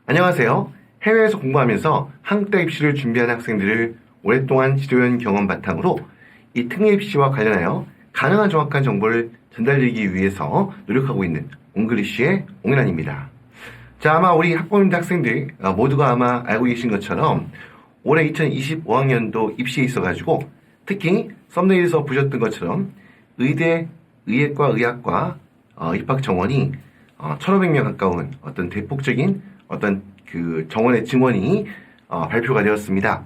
안녕하세요. 해외에서 공부하면서 한국대 입시를 준비한 학생들을 오랫동안 지도해온 경험 바탕으로 이 특례 입시와 관련하여 가능한 정확한 정보를 전달드리기 위해서 노력하고 있는 옹글리쉬의 옹현환입니다. 자, 아마 우리 학부모님들 학생들 모두가 아마 알고 계신 것처럼 올해 2025학년도 입시에 있어가지고 특히 썸네일에서 보셨던 것처럼 의대, 의예과, 의학과 입학 정원이 1,500명 가까운 어떤 대폭적인 어떤 그 정원의 증원이 발표가 되었습니다.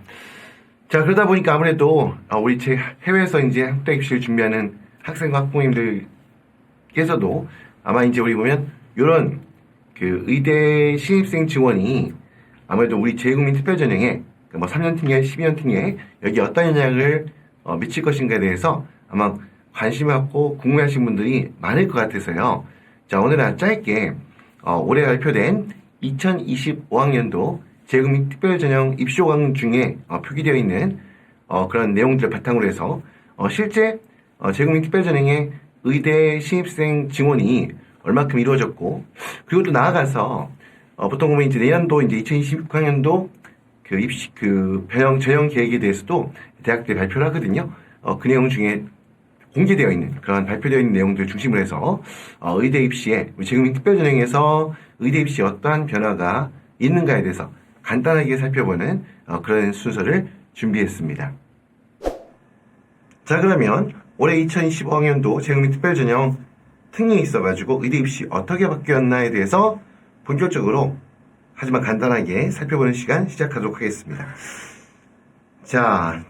자, 그러다 보니까 아무래도 우리 제 해외에서 이제 한국대 입시를 준비하는 학생과 학부모님들께서도 아마 이제 우리 보면 이런 그 의대 신입생 증원이 아무래도 우리 재국민 특별전형에 뭐 3년 특례, 12년 특례 여기 어떤 영향을 미칠 것인가에 대해서 아마 관심을 갖고 궁금해하신 분들이 많을 것 같아서요. 자, 오늘은 짧게 올해 발표된 2025학년도 재국민 특별전형 입시호강 중에 표기되어 있는 그런 내용들을 바탕으로 해서 실제 재국민 특별전형의 의대 신입생 증원이 얼마큼 이루어졌고, 그리고 또 나아가서 보통 보면 이제 내년도 이제 2026학년도 그 입시 그 전형 계획에 대해서도 대학들이 발표를 하거든요. 그 내용 중에 공개되어 있는 그런 발표되어 있는 내용들을 중심으로 해서 의대 입시에 재국민 특별전형에서 의대 입시에 어떠한 변화가 있는가에 대해서 간단하게 살펴보는 그런 순서를 준비했습니다. 자, 그러면 올해 2025학년도 재국민 특별전형 특례에 있어가지고 의대 입시 어떻게 바뀌었나에 대해서 본격적으로 하지만 간단하게 살펴보는 시간 시작하도록 하겠습니다. 자,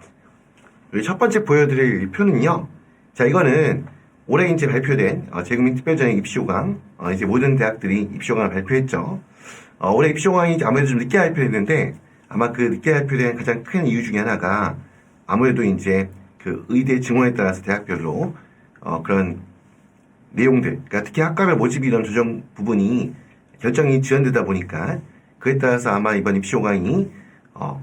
여기 첫 번째 보여드릴 표는요. 자, 이거는 올해 이제 발표된 재국민 특별전형 입시호강 이제 모든 대학들이 입시호강을 발표했죠. 올해 입시호강이 아무래도 좀 늦게 발표했는데 아마 그 늦게 발표된 가장 큰 이유 중에 하나가 아무래도 이제 그 의대 증원에 따라서 대학별로 그런 내용들, 그러니까 특히 학과별 모집 이런 조정 부분이 결정이 지연되다 보니까 그에 따라서 아마 이번 입시호강이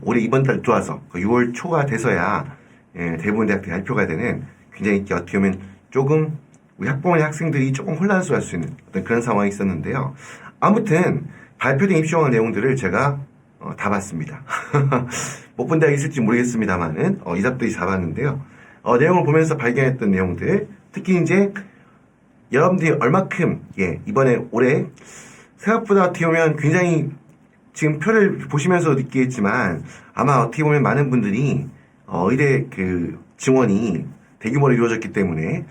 올해 이번 달 들어와서 6월 초가 돼서야 대부분 대학들이 발표가 되는 굉장히 어떻게 보면 조금 우리 학부모님 학생들이 조금 혼란스러워할 수 있는 어떤 그런 상황이 있었는데요. 아무튼 발표된 입시호강 내용들을 제가 다 봤습니다. 못 본 대학이 있을지 모르겠습니다만은 이 답들이 다 봤는데요. 내용을 보면서 발견했던 내용들, 특히 이제 여러분들이 얼마큼 이번에 올해 생각보다 어떻게 보면 굉장히 지금 표를 보시면서 느끼겠지만 아마 어떻게 보면 많은 분들이 의대 그 증원이 대규모로 이루어졌기 때문에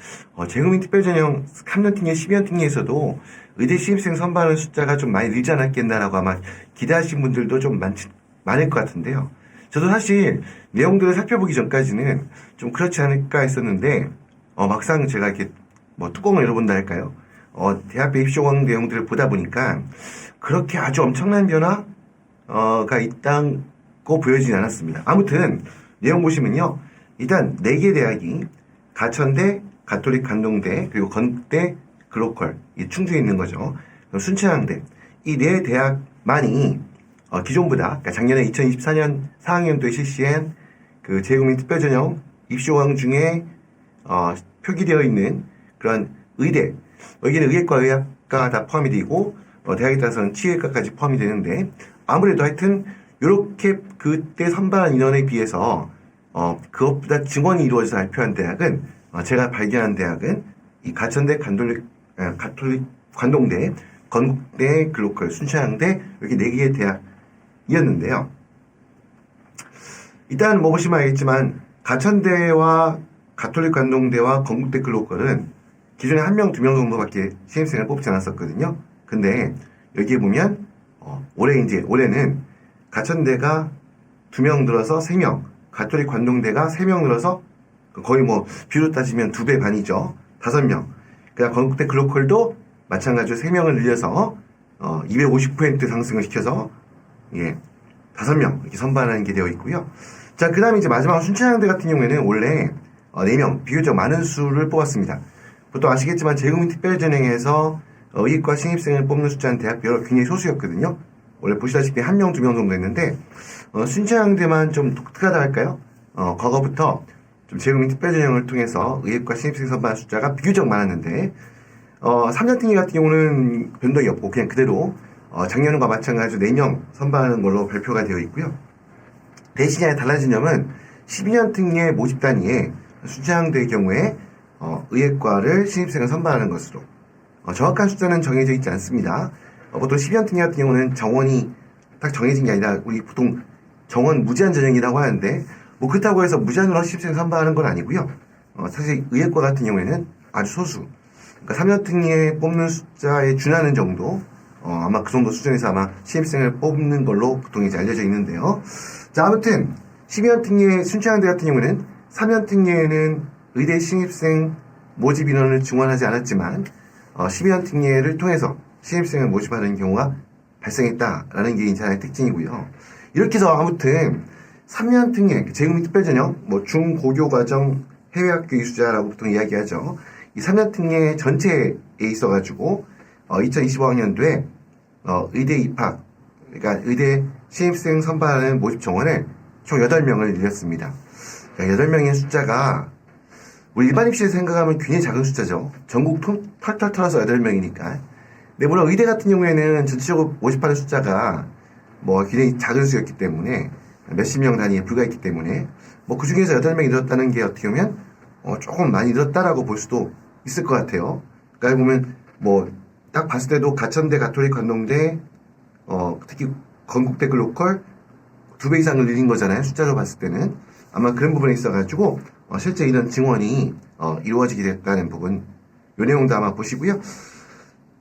재국민 특별전형 3년 특례, 12년 특례에서도 의대 신입생 선발하는 숫자가 좀 많이 늘지 않았겠나라고 아마 기대하신 분들도 좀 많을 것 같은데요. 저도 사실 내용들을 살펴보기 전까지는 좀 그렇지 않을까 했었는데 막상 제가 이렇게 뭐 뚜껑을 열어본다 할까요? 대학교 입시호강 내용들을 보다 보니까 그렇게 아주 엄청난 변화가 있다고 보여지지 않았습니다. 아무튼 내용 보시면요. 일단 4개 대학이 가천대, 가톨릭 간동대, 그리고 건대, 글로컬, 이 충주에 있는 거죠. 순천향대. 이 4대학만이 기존보다, 그러니까 작년에 2024년 4학년도에 실시한 그 재국민 특별전형 입시호강 중에 표기되어 있는 그런 의대, 여기는 의예과, 의학과가 다 포함이 되고 대학에 따라서는 치의과까지 포함이 되는데 아무래도 하여튼 이렇게 그때 선발한 인원에 비해서 그것보다 증원이 이루어져서 발표한 대학은 제가 발견한 대학은 이 가천대, 가톨릭 관동대, 건국대, 글로컬, 순천향대 이렇게 4개의 대학이었는데요. 일단 뭐 보시면 알겠지만 가천대와 가톨릭 관동대와 건국대, 글로컬은 기존에 1명, 2명 정도밖에 신입생을 뽑지 않았었거든요. 근데 여기에 보면 올해는 가천대가 2명 늘어서 3명, 가톨릭 관동대가 3명 늘어서 거의 뭐 비율로 따지면 2배 반이죠. 5명. 그러니까 건국대 글로컬도 마찬가지로 3명을 늘려서 250% 상승을 시켜서 5명 이렇게 선발하는 게 되어 있고요. 자, 그 다음에 이제 마지막 순천향대 같은 경우에는 원래 4명 비교적 많은 수를 뽑았습니다. 보통 아시겠지만 재국민 특별전형에서 의예과 신입생을 뽑는 숫자는 대학별로 굉장히 소수였거든요. 원래 보시다시피 1명, 2명 정도 했는데 순천향대만 좀 독특하다 할까요? 과거부터 좀 재국민 특별전형을 통해서 의예과 신입생 선발 숫자가 비교적 많았는데 3년 특례 같은 경우는 변동이 없고 그냥 그대로 작년과 마찬가지로 4명 선발하는 걸로 발표가 되어 있고요. 대신에 달라진 점은 12년 특례 모집 단위에 수장될 경우에 의예과를 신입생을 선발하는 것으로 정확한 숫자는 정해져 있지 않습니다. 보통 12년 특례 같은 경우는 정원이 딱 정해진 게 아니라 우리 보통 정원 무제한 전형이라고 하는데 뭐 그렇다고 해서 무제한으로 신입생 선발하는 건 아니고요. 사실 의예과 같은 경우에는 아주 소수, 그러니까 3년 특례 뽑는 숫자에 준하는 정도, 아마 그 정도 수준에서 아마 신입생을 뽑는 걸로 보통 이제 알려져 있는데요. 자, 아무튼 12년 특례 순창대 같은 경우는 3년 특례에는 의대 신입생 모집 인원을 증원하지 않았지만 12년 특례를 통해서 신입생을 모집하는 경우가 발생했다라는 게 이제 하나의 특징이고요. 이렇게 해서 아무튼 3년 특례, 재국민 특별전형, 뭐 중고교 과정 해외학교 이수자라고 보통 이야기하죠. 이 3년 특례 전체에 있어가지고 2025학년도에 의대 입학, 그러니까 의대 신입생 선발하는 모집 정원을 총 8명을 늘렸습니다. 8명의 숫자가 우리 일반 입시에서 생각하면 굉장히 작은 숫자죠. 전국 털털 털어서 8명이니까. 근데 물론 의대 같은 경우에는 전체적으로 모집하는 숫자가 뭐 굉장히 작은 수였기 때문에 몇십 명 단위에 불과했기 때문에 뭐 그 중에서 8명이 늘었다는 게 어떻게 보면 조금 많이 늘었다라고 볼 수도 있을 것 같아요. 그러니까 보면 뭐 딱 봤을 때도 가천대, 가톨릭, 관동대, 특히 건국대, 글로컬 2배 이상을 늘린 거잖아요. 숫자로 봤을 때는 아마 그런 부분에 있어가지고 실제 이런 증원이 이루어지게 됐다는 부분, 요 내용도 아마 보시고요.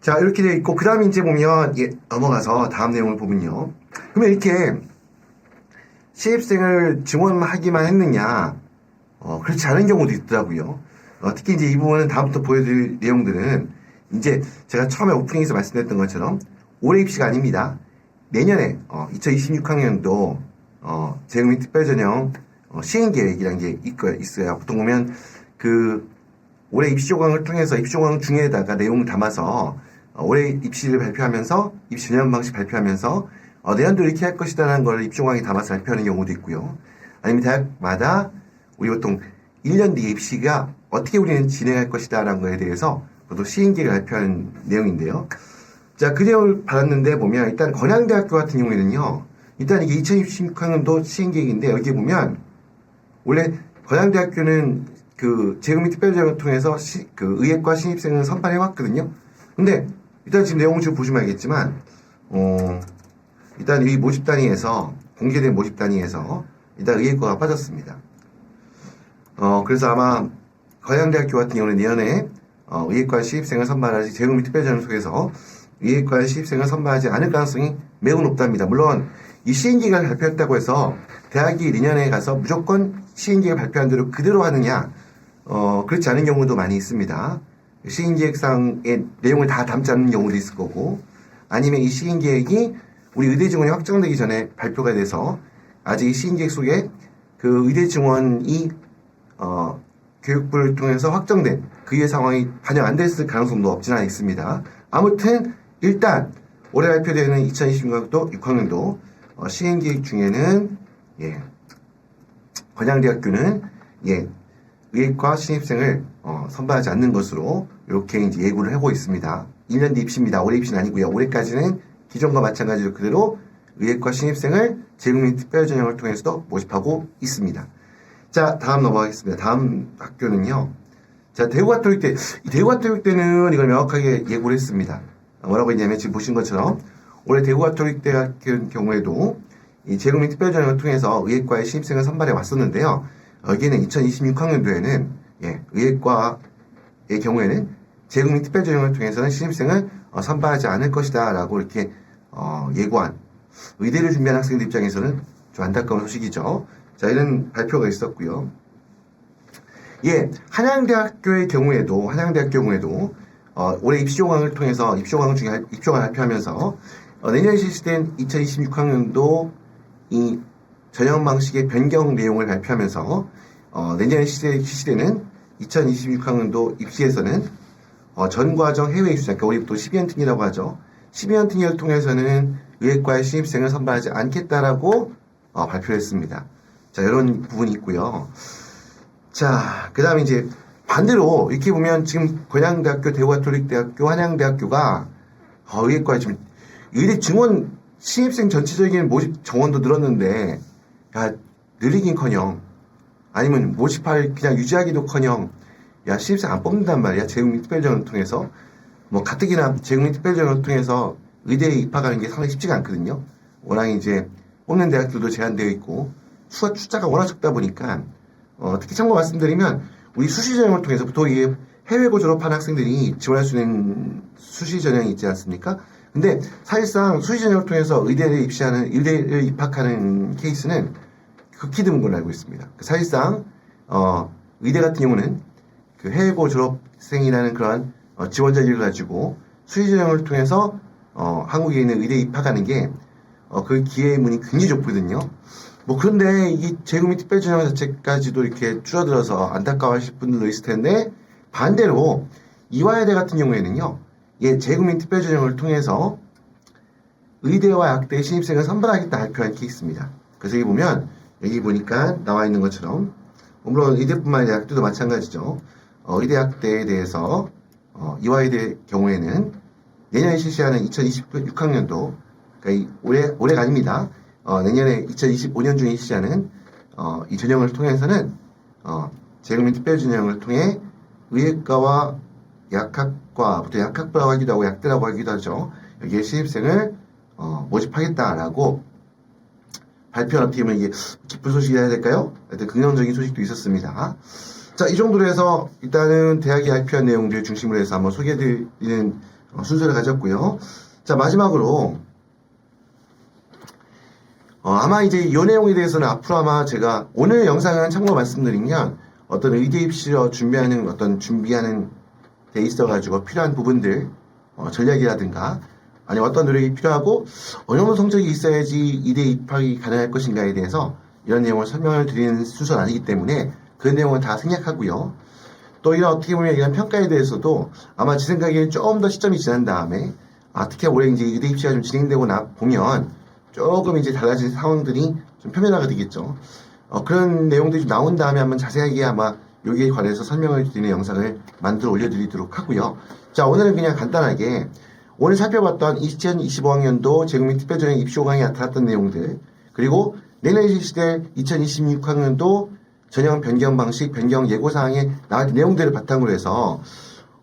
자, 이렇게 되어 있고 그 다음에 이제 보면 넘어가서 다음 내용을 보면요. 그러면 이렇게 신입생을 증원하기만 했느냐? 그렇지 않은 경우도 있더라고요. 특히 이제 이 부분은 다음부터 보여드릴 내용들은 이제 제가 처음에 오프닝에서 말씀드렸던 것처럼 올해 입시가 아닙니다. 내년에 2026학년도 재국민 특별전형 시행 계획이라는 게 있어요. 보통 보면 그 올해 입시 조항을 통해서 입시 조항 중에다가 내용을 담아서 올해 입시를 발표하면서 입시 전형 방식 발표하면서 내년도 이렇게 할 것이다라는 걸 입시 조항에 담아서 발표하는 경우도 있고요. 아니면 대학마다 우리 보통 1년 뒤에 입시가 어떻게 우리는 진행할 것이다라는 거에 대해서 또 시행계획을 발표하는 내용인데요. 자, 그 내용을 받았는데 보면 일단 건양대학교 같은 경우에는요. 일단 이게 2026학년도 시행계획인데 여기 보면 원래 건양대학교는 그 재국민 특별전형을 통해서 그 의예과 신입생을 선발해 왔거든요. 근데 일단 지금 내용을 좀 보시면 알겠지만 일단 이 모집 단위에서 공개된 모집 단위에서 일단 의예과가 빠졌습니다. 그래서 아마 건양대학교 같은 경우는 내년에 의예과 신입생을 선발하지 재국민 특별전형 속에서 의예과 신입생을 선발하지 않을 가능성이 매우 높답니다. 물론 이 시행계획을 발표했다고 해서 대학이 내년에 가서 무조건 시행계획을 발표한 대로 그대로 하느냐, 그렇지 않은 경우도 많이 있습니다. 시행계획상의 내용을 다 담지 않는 경우도 있을 거고, 아니면 이 시행계획이 우리 의대 증원이 확정되기 전에 발표가 돼서 아직 이 시행계획 속에 그 의대 증원이 교육부를 통해서 확정된 그의 상황이 반영 안 됐을 가능성도 없지는 않아 있습니다. 아무튼 일단 올해 발표되는 2026학년도 6학년도 시행계획 중에는 건양대학교는 의예과 신입생을 선발하지 않는 것으로 이렇게 이제 예고를 하고 있습니다. 1년 뒤 입시입니다. 올해 입시는 아니고요. 올해까지는 기존과 마찬가지로 그대로 의예과 신입생을 재국민 특별전형을 통해서도 모집하고 있습니다. 자, 다음 넘어가겠습니다. 다음 학교는요. 자, 대구가톨릭대. 이 대구가톨릭대는 이걸 명확하게 예고를 했습니다. 뭐라고 했냐면 지금 보신 것처럼 올해 대구가톨릭대 같은 경우에도 이 재국민 특별전형을 통해서 의예과의 신입생을 선발해 왔었는데요. 여기는 2026학년도에는 의예과의 경우에는 재국민 특별전형을 통해서는 신입생을 선발하지 않을 것이다 라고 이렇게 예고한, 의대를 준비하는 학생들 입장에서는 좀 안타까운 소식이죠. 자, 이런 발표가 있었고요. 한양대학교의 경우에도 올해 입시조항을 통해서 입시조항을 발표하면서 내년에 실시된 2026학년도 이 전형 방식의 변경 내용을 발표하면서 내년에 실시되는 2026학년도 입시에서는 전과정 해외 입시, 그러니까 우리 또 12년 특례라고 하죠. 12년 특례를 통해서는 의예과의 신입생을 선발하지 않겠다라고 발표했습니다. 자, 이런 부분이 있고요. 자, 그 다음에 이제 반대로 이렇게 보면 지금 건양대학교, 대구가톨릭대학교, 한양대학교가 의예과에 지금 의대 증원 신입생 전체적인 모집 정원도 늘었는데, 야, 늘리긴커녕, 아니면 모집할 그냥 유지하기도커녕, 야, 신입생 안 뽑는단 말이야. 재국민 특별전을 통해서. 뭐 가뜩이나 재국민 특별전을 통해서 의대에 입학하는 게 상당히 쉽지가 않거든요. 워낙 이제 뽑는 대학들도 제한되어 있고 숫자가 워낙 적다 보니까 특히 참고 말씀드리면 우리 수시 전형을 통해서 보통 이게 해외고 졸업한 학생들이 지원할 수 있는 수시 전형이 있지 않습니까? 근데 사실상 수시 전형을 통해서 의대를 입학하는 케이스는 극히 드문 걸로 알고 있습니다. 사실상 의대 같은 경우는 그 해외고 졸업생이라는 그런 지원 자격을 가지고 수시 전형을 통해서 한국에 있는 의대에 입학하는 게 그 기회의 문이 굉장히 좁거든요. 뭐 그런데 이 재국민 특별전형 자체까지도 이렇게 줄어들어서 안타까워하실 분들도 있을 텐데, 반대로 이화여대 같은 경우에는요, 재국민 특별전형을 통해서 의대와 약대 신입생을 선발하겠다 발표한 케이스입니다. 그래서 여기 보니까 나와 있는 것처럼, 물론 의대뿐만 아니라 약대도 마찬가지죠. 의대 약대에 대해서 이화여대 경우에는 내년에 실시하는 2026학년도, 그러니까 올해가 아닙니다. 내년에 2025년 중에 실시하는 이 전형을 통해서는 재국민 특별전형을 통해 의학과와 약학과, 보통 약학부라고 하기도 하고 약대라고 하기도 하죠. 여기에 신입생을 모집하겠다라고 발표한, 어떻게 보면 이게 기쁜 소식이 해야 될까요? 하여튼 긍정적인 소식도 있었습니다. 자, 이 정도로 해서 일단은 대학이 발표한 내용들 중심으로 해서 한번 소개해드리는 순서를 가졌고요. 자, 마지막으로 아마 이제 이 내용에 대해서는 앞으로 아마 제가 오늘 영상은 참고로 말씀드리면 어떤 의대 입시로 준비하는 데 있어가지고 필요한 부분들, 전략이라든가 아니면 어떤 노력이 필요하고 어느 정도 성적이 있어야지 의대 입학이 가능할 것인가에 대해서 이런 내용을 설명을 드리는 순서는 아니기 때문에 그 내용은 다 생략하고요. 또 이런 어떻게 보면 이런 평가에 대해서도 아마 제 생각에는 조금 더 시점이 지난 다음에 특히 올해 이제 의대 입시가 좀 진행되고 보면 조금 이제 달라진 상황들이 좀 표면화가 되겠죠. 그런 내용들이 좀 나온 다음에 한번 자세하게 아마 여기에 관해서 설명을 드리는 영상을 만들어 올려드리도록 하고요. 자, 오늘은 그냥 간단하게 오늘 살펴봤던 2025학년도 재국민 특별전형 입시 호강에 나타났던 내용들, 그리고 내년에 실시될 2026학년도 전형 변경 방식, 변경 예고사항에 나온 내용들을 바탕으로 해서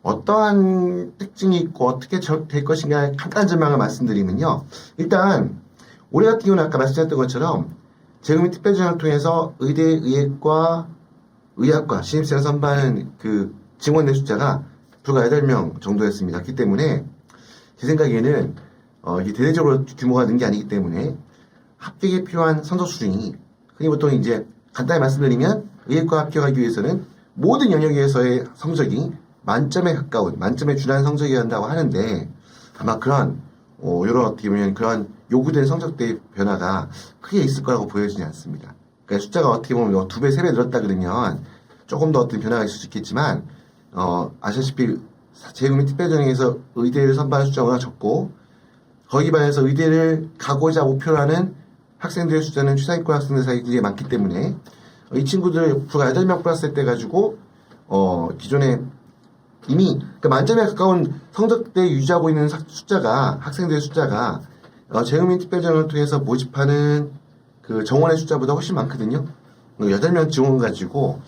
어떠한 특징이 있고 어떻게 될 것인가 간단한 전망을 말씀드리면요. 일단 올해 같은 경우는 아까 말씀드렸던 것처럼 재국민 특별전형을 통해서 의대, 의학과 신입생을 선발하는 그 증원대 숫자가 불과 8명 정도였습니다. 그렇기 때문에 제 생각에는 이게 대대적으로 규모가 는 게 아니기 때문에 합격에 필요한 성적 수준이, 흔히 보통 이제 간단히 말씀드리면 의학과 합격하기 위해서는 모든 영역에서의 성적이 만점에 가까운, 만점에 준하는 성적이어야 한다고 하는데, 아마 그런 이런 어떻게 보면 그런 요구된 성적대의 변화가 크게 있을 거라고 보여지지 않습니다. 그러니까 숫자가 어떻게 보면 2배, 3배 늘었다 그러면 조금 더 어떤 변화가 있을 수 있겠지만, 아시다시피 재국민 특별전형에서 의대를 선발하는 숫자가 워낙 적고, 거기 반해서 의대를 가고자 목표로 하는 학생들의 숫자는 최상위권 학생들 사이에 되게 많기 때문에 이 친구들 불과 8명 플러스 때 가지고 기존에 이미 그러니까 만점에 가까운 성적대 유지하고 있는 숫자가, 학생들의 숫자가 재국민 특별전형을 통해서 모집하는 그 정원의 숫자보다 훨씬 많거든요. 8명 지원 가지고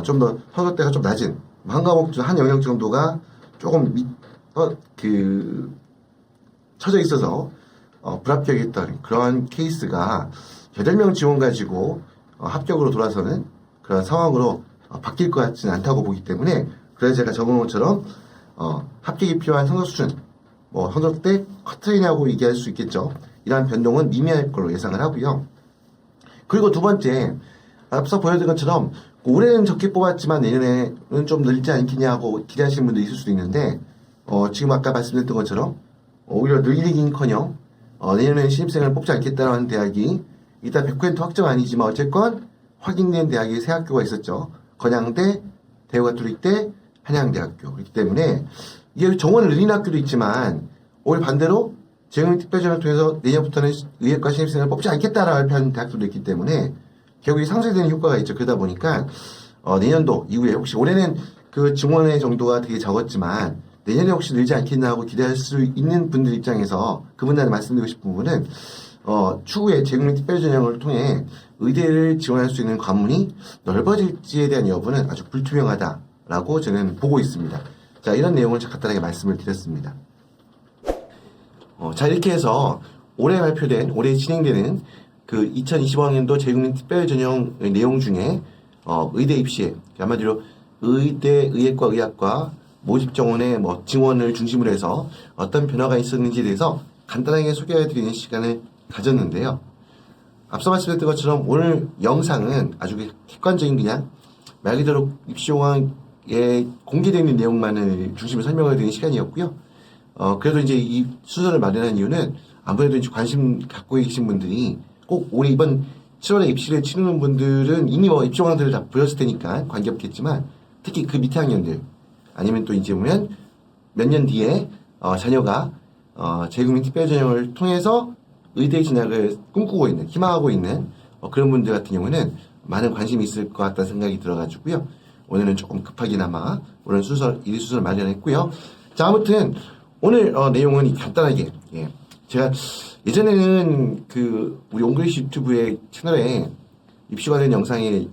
좀 더 성적대가 좀 낮은 한 과목 한 영역 정도가 조금 처져 있어서 불합격했던 그러한 케이스가 8명 지원 가지고 합격으로 돌아서는 그런 상황으로 바뀔 것 같지는 않다고 보기 때문에, 그래서 제가 적은 것처럼 합격이 필요한 성적 수준, 성적대 커트라인이라고 얘기할 수 있겠죠. 이러한 변동은 미미할 걸로 예상을 하고요. 그리고 두 번째, 앞서 보여드린 것처럼 올해는 적게 뽑았지만 내년에는 좀 늘지 않겠냐고 기대하시는 분도 있을 수도 있는데, 지금 아까 말씀드렸던 것처럼 오히려 늘리긴커녕 내년에는 신입생을 뽑지 않겠다는 대학이 일단 100% 확정 아니지만 어쨌건 확인된 대학이 세 학교가 있었죠. 건양대, 대우가톨릭대, 한양대학교. 그렇기 때문에 이게 정원을 늘리는 학교도 있지만 오히려 반대로 재국민 특별전형을 통해서 내년부터는 의학과 신입생을 뽑지 않겠다라고 발표한 대학들도 있기 때문에 결국 상쇄되는 효과가 있죠. 그러다 보니까 내년도 이후에 혹시 올해는 그 증원의 정도가 되게 적었지만 내년에 혹시 늘지 않겠나 하고 기대할 수 있는 분들 입장에서 그분들한테 말씀드리고 싶은 부분은 추후에 제국 및 특별 전형을 통해 의대를 지원할 수 있는 관문이 넓어질지에 대한 여부는 아주 불투명하다라고 저는 보고 있습니다. 자, 이런 내용을 간단하게 말씀을 드렸습니다. 자, 이렇게 해서 올해 진행되는 그 2025학년도 제국 및 특별 전형 내용 중에 의대 입시에 한마디로 의대, 의예과, 의학과 모집 정원의 증원을 중심으로 해서 어떤 변화가 있었는지에 대해서 간단하게 소개해드리는 시간을 가졌는데요. 앞서 말씀드렸던 것처럼 오늘 영상은 아주 객관적인 그냥 말 그대로 입시용항에 공개되어 있는 내용만을 중심으로 설명을 드리는 시간이었고요. 그래도 이제 이 순서를 마련한 이유는 아무래도 이제 관심 갖고 계신 분들이 꼭 올해 이번 7월에 입시를 치르는 분들은 이미 입시용항들을 다 보였을 테니까 관계없겠지만 특히 그 밑에 학년들 아니면 또 이제 보면 몇 년 뒤에 자녀가 제국 및 특별 전형을 통해서 의대 진학을 꿈꾸고 있는, 희망하고 있는 그런 분들 같은 경우는 많은 관심이 있을 것 같다는 생각이 들어가지고요. 오늘은 조금 급하게나마 오늘 순서를 마련했고요. 자, 아무튼 오늘 내용은 간단하게 제가 예전에는 우리 옹글리시 유튜브의 채널에 입시 관련 영상이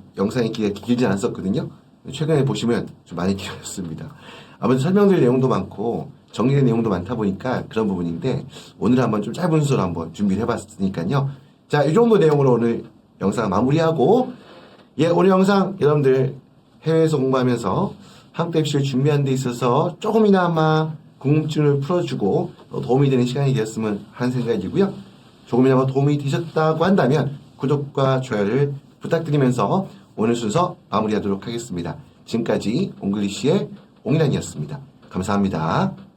길지 않았었거든요. 최근에 보시면 좀 많이 길어졌습니다. 아무튼 설명드릴 내용도 많고 정리된 내용도 많다 보니까 그런 부분인데 오늘 한번 좀 짧은 순서로 한번 준비를 해봤으니까요. 자, 이 정도 내용으로 오늘 영상 마무리하고 오늘 영상 여러분들 해외에서 공부하면서 한국 입시를 준비하는 데 있어서 조금이나마 궁금증을 풀어주고 도움이 되는 시간이 되었으면 하는 생각이고요. 조금이나마 도움이 되셨다고 한다면 구독과 좋아요를 부탁드리면서 오늘 순서 마무리하도록 하겠습니다. 지금까지 옹글리시의 옹일환이었습니다. 감사합니다.